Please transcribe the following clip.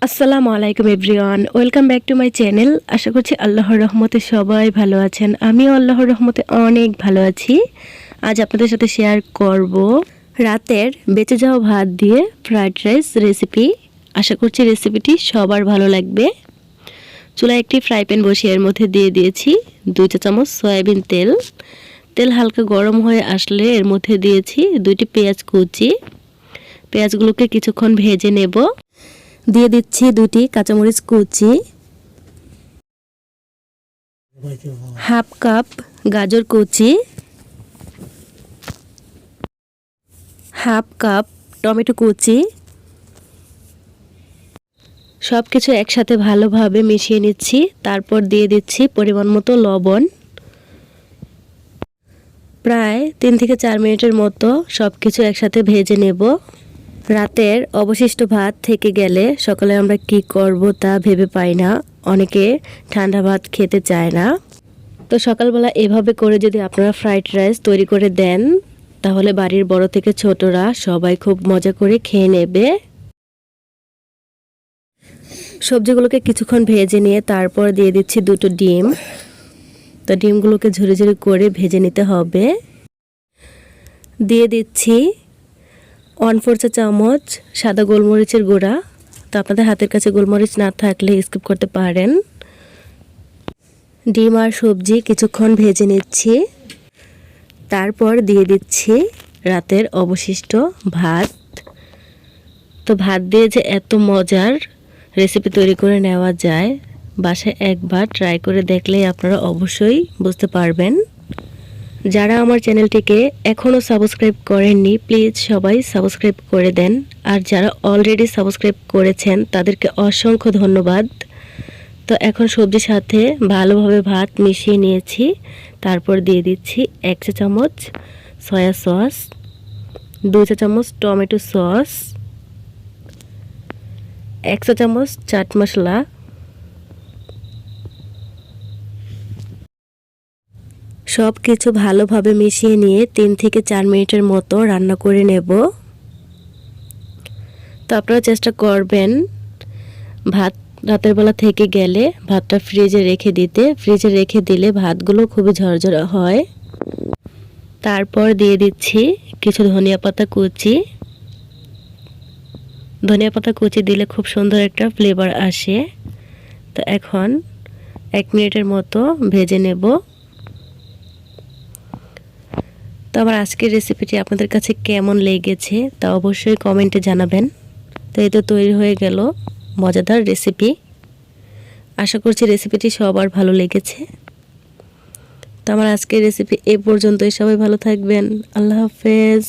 আসসালামু আলাইকুম everyone, welcome back to my channel. আশা করছি আল্লাহর রহমতে সবাই ভালো আছেন। আমিও আল্লাহর রহমতে অনেক ভালো আছি। আজ আপনাদের সাথে শেয়ার করব রাতের বেঁচে যাওয়া ভাত দিয়ে ফ্রাইড রাইস রেসিপি। আশা করছি রেসিপিটি সবার ভালো লাগবে। চুলায় একটি ফ্রাই প্যান বসিয়ে এর মধ্যে দিয়ে দিয়েছি 2 চা চামচ সয়াবিন তেল। তেল হালকা গরম হয়ে আসলে এর মধ্যে দিয়েছি 2টি পেঁয়াজ কুচি। পেঁয়াজগুলোকে কিছুক্ষণ ভেজে নেব। দিয়ে দিচ্ছি 2টি কাঁচামরিচ কুচি, হাফ কাপ গাজর কুচি, হাফ কাপ টমেটো কুচি। সব কিছু একসাথে ভালোভাবে মিশিয়ে নিচ্ছি। তারপর দিয়ে দিচ্ছি পরিমাণ মতো লবণ। প্রায় 3 থেকে 4 মিনিটের মতো সব কিছু একসাথে ভেজে নেব। রাতের অবশিষ্ট ভাত থেকে গেলে সকালে আমরা কি করব তা ভেবে পাই না। অনেকে ঠান্ডা ভাত খেতে চায় না। তো সকালবেলা এভাবে করে যদি আপনারা ফ্রাইড রাইস তৈরি করে দেন, তাহলে বাড়ির বড় থেকে ছোটরা সবাই খুব মজা করে খেয়ে নেবে। সবজিগুলোকে কিছুক্ষণ ভেজে নিয়ে তারপর দিয়ে দিচ্ছি 2টো ডিম। তো ডিমগুলোকে ঝুরি ঝুরি করে ভেজে নিতে হবে। দিয়ে দিচ্ছি 1/4 চা চামচ সাদা গোলমরিচের গুঁড়া। তো আপনাদের হাতের কাছে গোলমরিচ না থাকলে স্কিপ করতে পারেন। ডিম আর সবজি কিছুক্ষণ ভেজে নিচ্ছি। তারপর দিয়ে দিচ্ছি রাতের অবশিষ্ট ভাত। তো ভাত দিয়ে যে এত মজার রেসিপি তৈরি করে নেওয়া যায়, বাসায় একবার ট্রাই করে দেখলেই আপনারা অবশ্যই বুঝতে পারবেন। যারা আমার চ্যানেলটিকে এখনও সাবস্ক্রাইব করেননি, প্লিজ সবাই সাবস্ক্রাইব করে দেন। আর যারা অলরেডি সাবস্ক্রাইব করেছেন তাদেরকে অসংখ্য ধন্যবাদ। তো এখন সবজির সাথে ভালোভাবে ভাত মিশিয়ে নিয়েছি। তারপর দিয়ে দিচ্ছি 1 চা চামচ সয়া সস, 2 চা চামচ টমেটো সস, 1 চা চামচ চাট মশলা, সব কিছু ভালোভাবে মিশিয়ে নিয়ে 3 থেকে 4 মিনিটের মতো রান্না করে নেব। তো আপনারা চেষ্টা করবেন ভাত রাতের বেলা থেকে গেলে ভাতটা ফ্রিজে রেখে দিতে। ফ্রিজে রেখে দিলে ভাতগুলো খুবই ঝরঝরে হয়। তারপর দিয়ে দিচ্ছি কিছু ধনিয়া পাতা কুচি। ধনিয়া পাতা কুচি দিলে খুব সুন্দর একটা ফ্লেভার আসে। তো এখন 1 মিনিটের মতো ভেজে নেব। তো আমার আজকের রেসিপিটি আপনাদের কাছে কেমন লেগেছে তা অবশ্যই কমেন্টে জানাবেন। তো এই তো তৈরি হয়ে গেল মজাদার রেসিপি। আশা করছি রেসিপিটি সবার ভালো লেগেছে। তো আমার আজকের রেসিপি এ পর্যন্তই। সবাই ভালো থাকবেন। আল্লাহ হাফেজ।